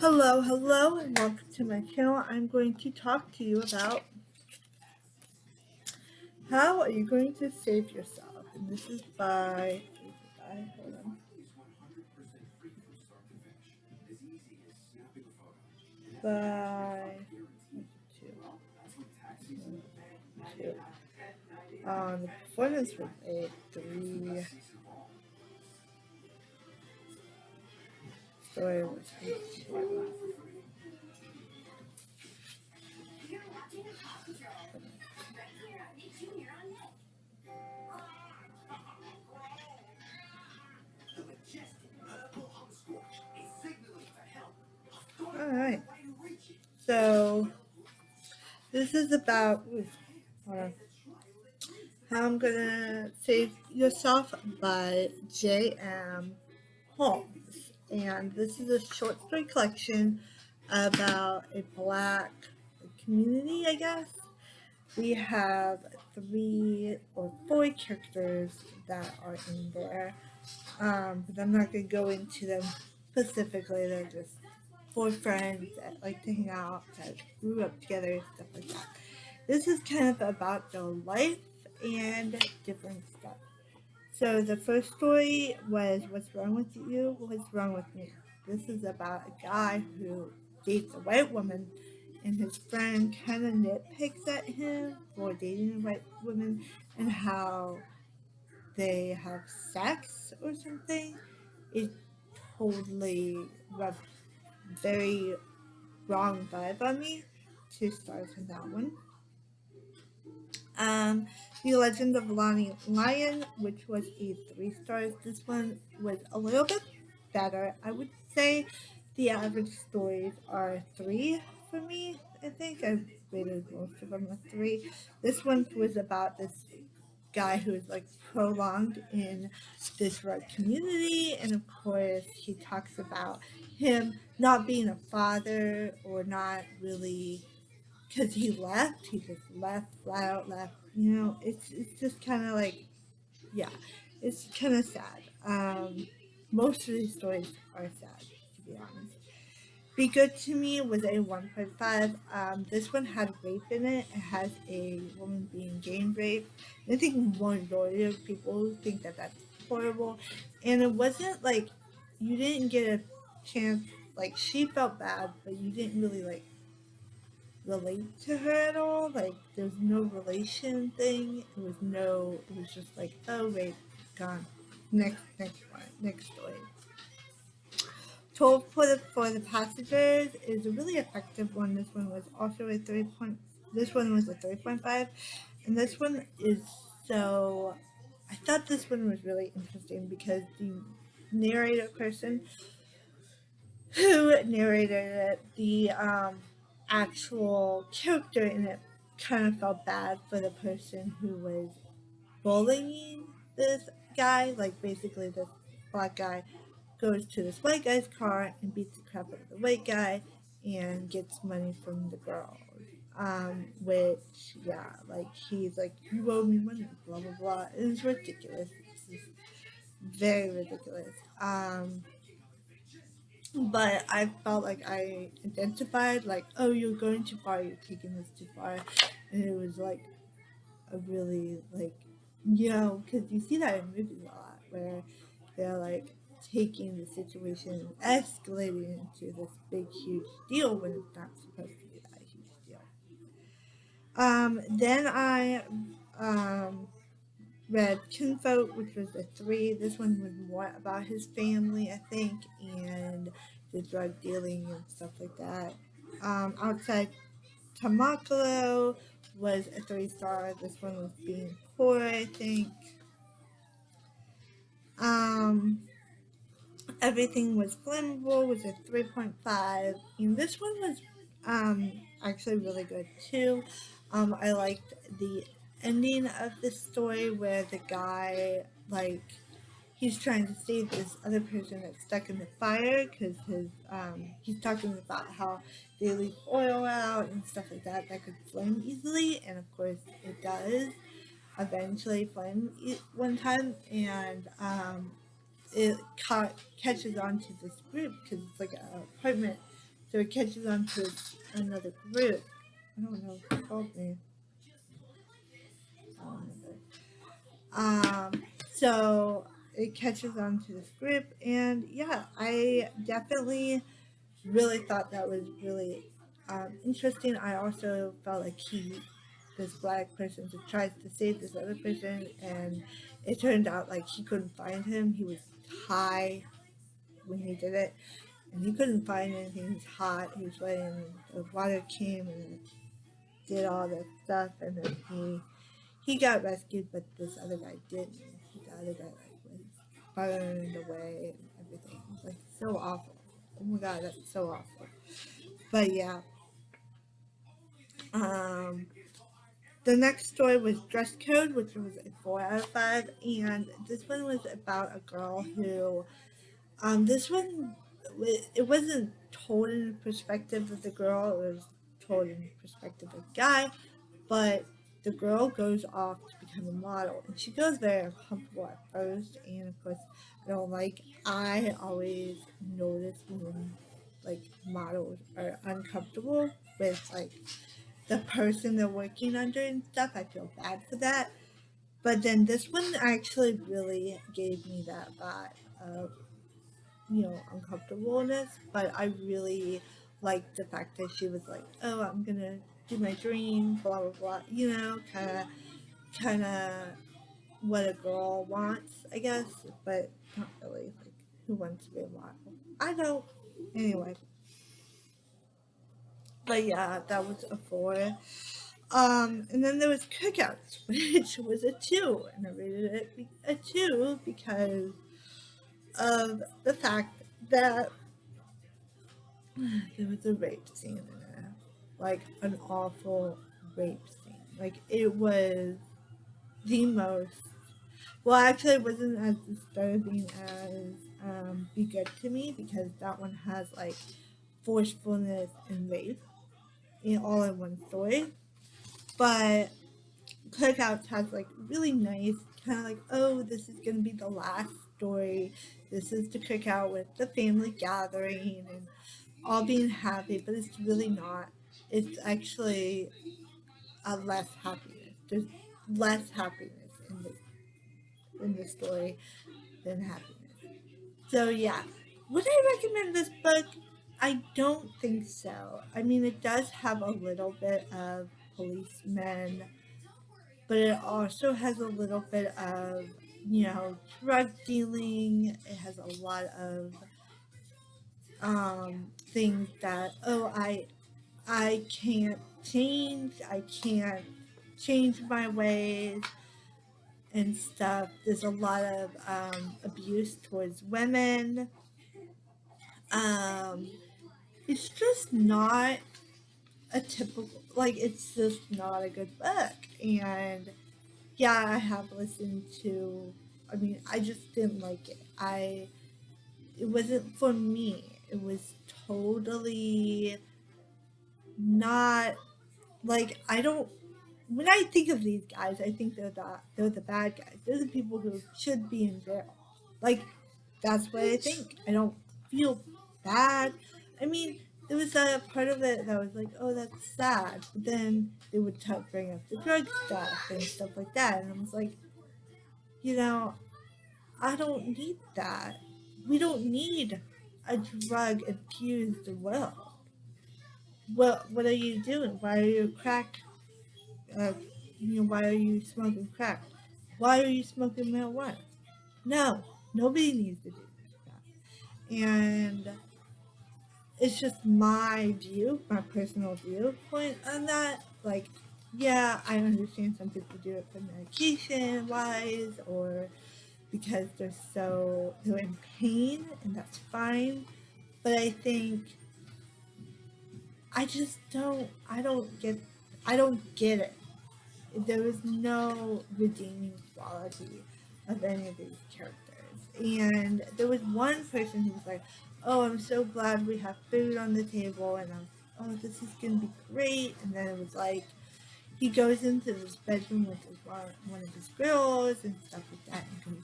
Hello, and welcome to my channel. I'm going to talk to you about how are you going to save yourself. And this is hold on, by two. The performance was a 3, story was a 2. Alright, so this is about hold on. How I'm gonna save yourself by J.M. Holmes, and this is a short story collection about a black community, I guess. We have 3 or 4 characters that are in there, but I'm not going to go into them specifically. They're just 4 friends that like to hang out, that grew up together, stuff like that. This is kind of about their life and different stuff. So the first story was What's Wrong with You? What's Wrong with Me? This is about a guy who dates a white woman, and his friend kind of nitpicks at him for dating a white woman and how they have sex or something. It totally rubbed very wrong vibe on me. 2 stars on that one. The Legend of Lonnie Lion, which was a 3 stars. This one was a little bit better. I would say the average stories are 3 for me. I think I rated most of them a 3. This one was about this guy who is like prolonged in this red community, and of course he talks about him not being a father or not really, because he just left, flat out left. It's just kind of like, yeah, it's kind of sad. Most of these stories are sad, to be honest. Be Good to Me was a 1.5. This one had rape in it. It has a woman being gang raped. I think majority of people think that that's horrible. And it wasn't like, you didn't get a chance, like she felt bad, but you didn't really like relate to her at all. Like there was no relation thing. It was just like, oh wait, gone. Next story. Toll for the Passengers is a really effective one. This one was also a 3 point. This one was a 3.5, and this one is so. I thought this one was really interesting because the narrator person who narrated it, the actual character in it, kind of felt bad for the person who was bullying this guy. Like basically, this black guy goes to this white guy's car and beats the crap out of the white guy and gets money from the girl. Which, yeah, like he's like, you owe me money, blah blah blah. It's ridiculous. It's just very ridiculous. But I felt like I identified, like, oh, you're going too far, you're taking this too far, and it was like a really like, because you see that in movies a lot where they're like taking the situation and escalating into this big huge deal when it's not supposed to be that huge deal. Then I read Kinfolk, which was a 3. This one was more about his family, I think, and the drug dealing and stuff like that. Outside Tamakalo was a 3 star. This one was being poor, I think. Everything Was Flammable was a 3.5, and this one was actually really good too. I liked the ending of the story where the guy, like, he's trying to save this other person that's stuck in the fire because he's talking about how they leave oil out and stuff like that could flame easily, and of course it does eventually flame one time, and it catches on to this group because it's like an apartment So it catches on to another group. I don't know if it called me. Um, so it catches on to this group, and yeah, I definitely really thought that was really interesting. I also felt like this black person, just tries to save this other person, and it turned out like he couldn't find him. He was high when he did it, and he couldn't find anything. He was hot. He was waiting. The water came and did all that stuff, and then he got rescued, but this other guy didn't. The other guy like was burned away and everything. It was like so awful. Oh my god, that's so awful. But yeah, um, the next story was Dress Code, which was a 4 out of 5, and this one was about a girl who, this one, it wasn't told in the perspective of the girl, it was told in the perspective of the guy, but the girl goes off to become a model, and she feels very uncomfortable at first, and of course, I always notice when, like, models are uncomfortable with, like, the person they're working under and stuff. I feel bad for that. But then this one actually really gave me that vibe of, uncomfortableness. But I really liked the fact that she was like, oh, I'm going to do my dream, blah, blah, blah, kind of what a girl wants, I guess. But not really. Like, who wants to be a model? I don't. Anyway. But yeah, that was a 4. And then there was Cookouts, which was a 2, and I rated it a 2 because of the fact that there was a rape scene in it, like an awful rape scene. Like it was the most. Well, actually, it wasn't as disturbing as Be Good to Me because that one has like forcefulness and rape all in one story, but Cookouts has like really nice kind of like, oh, this is gonna be the last story. This is the cookout with the family gathering and all being happy, but it's really not. It's actually a less happiness. There's less happiness in the story than happiness. So yeah, would I recommend this book? I don't think so. I mean, it does have a little bit of policemen, but it also has a little bit of, drug dealing. It has a lot of things that, oh, I can't change. I can't change my ways and stuff. There's a lot of abuse towards women. Um, it's just not a typical, like, it's just not a good book. And yeah, I have listened to. I mean, I just didn't like it. It wasn't for me. It was totally not like I don't. When I think of these guys, I think they're the bad guys. They're the people who should be in jail. Like that's what I think. I don't feel bad. I mean, there was a part of it that was like, oh, that's sad. But then they would bring up the drug stuff and stuff like that, and I was like, you know, I don't need that. We don't need a drug infused world. What are you doing? Why are you crack? Uh, why are you smoking crack? Why are you smoking marijuana? No, nobody needs to do that. And it's just my view, my personal viewpoint on that. Like, yeah, I understand some people do it for medication wise or because they're in pain, and that's fine. But I think I don't get it. There was no redeeming quality of any of these characters. And there was one person who was like, oh, I'm so glad we have food on the table, and oh, this is gonna be great. And then it was like he goes into this bedroom with one of his girls and stuff like that, and goes,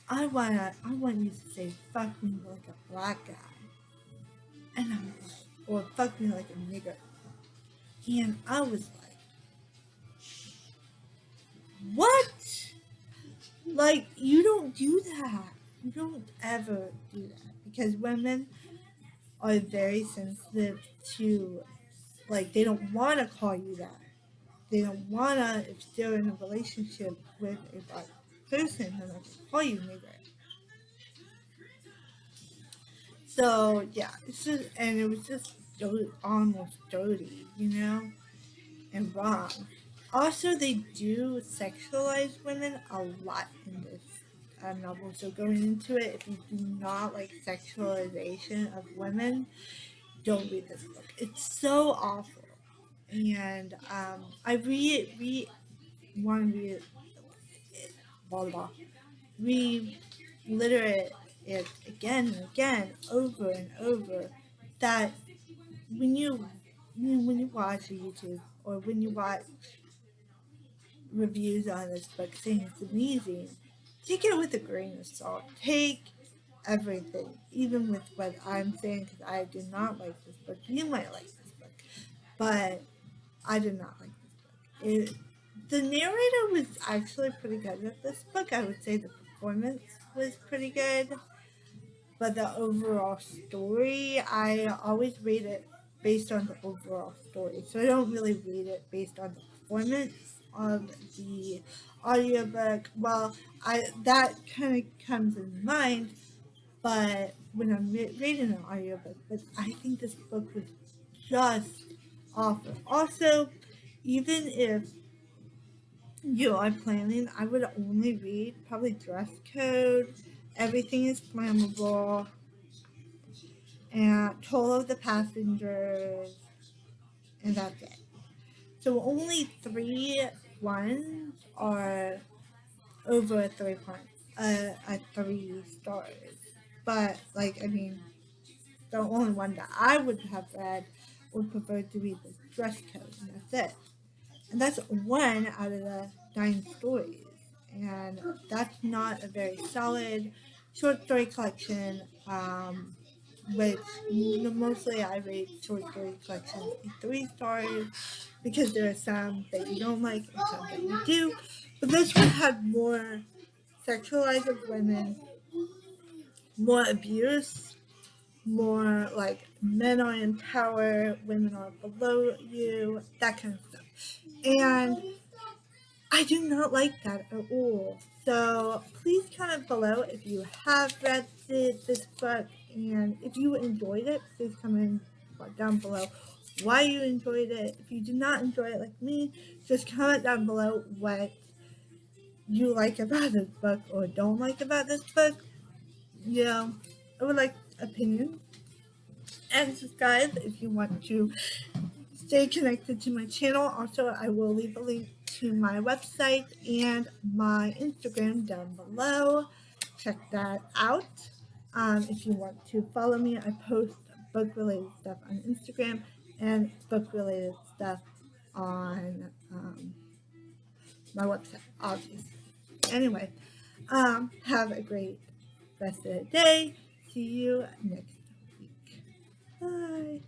I want you to say fuck me like a black guy. And I'm like, or fuck me like a nigger. And I was like, what? Like, you don't do that. You don't ever do that. Because women are very sensitive to, like, they don't want to call you that. They don't want to, if they're in a relationship with a black person, they're not going to call you nigger. So, yeah, it's just, and it was just almost dirty, and wrong. Also, they do sexualize women a lot in this novel. So going into it, if you do not like sexualization of women, don't read this book. It's so awful, and I want to read it, blah blah, reliterate it again and again, over and over. That when you watch YouTube or when you watch reviews on this book saying it's amazing, take it with a grain of salt. Take everything, even with what I'm saying, because I did not like this book. You might like this book, but I did not like this book. The narrator was actually pretty good with this book. I would say the performance was pretty good, but the overall story, I always rate it based on the overall story. So I don't really rate it based on the performance of the audiobook. Well, I that kind of comes in mind, but when I'm reading an audiobook, but I think this book was just awful. Also, even if you are planning, I would only read probably dress code, everything is flammable, and toll of the passengers, and that's it. So only 3 ones are over 3 points, 3 stars. But like, I mean, the only one that I would have read would prefer to read the dress code, and that's it. And that's 1 out of the 9 stories, and that's not a very solid short story collection. Which mostly I rate short story collections 3 stars because there are some that you don't like and some that you do. But this one had more sexualized of women, more abuse, more like men are in power, women are below you, that kind of stuff. And I do not like that at all. So please comment below if you have read this book, and if you enjoyed it, please comment down below why you enjoyed it. If you did not enjoy it like me, just comment down below what you like about this book or don't like about this book. I would like opinions. And subscribe if you want to stay connected to my channel. Also, I will leave a link to my website and my Instagram down below. Check that out. If you want to follow me, I post book related stuff on Instagram and book related stuff on my website, obviously. Anyway, have a great rest of the day. See you next week. Bye.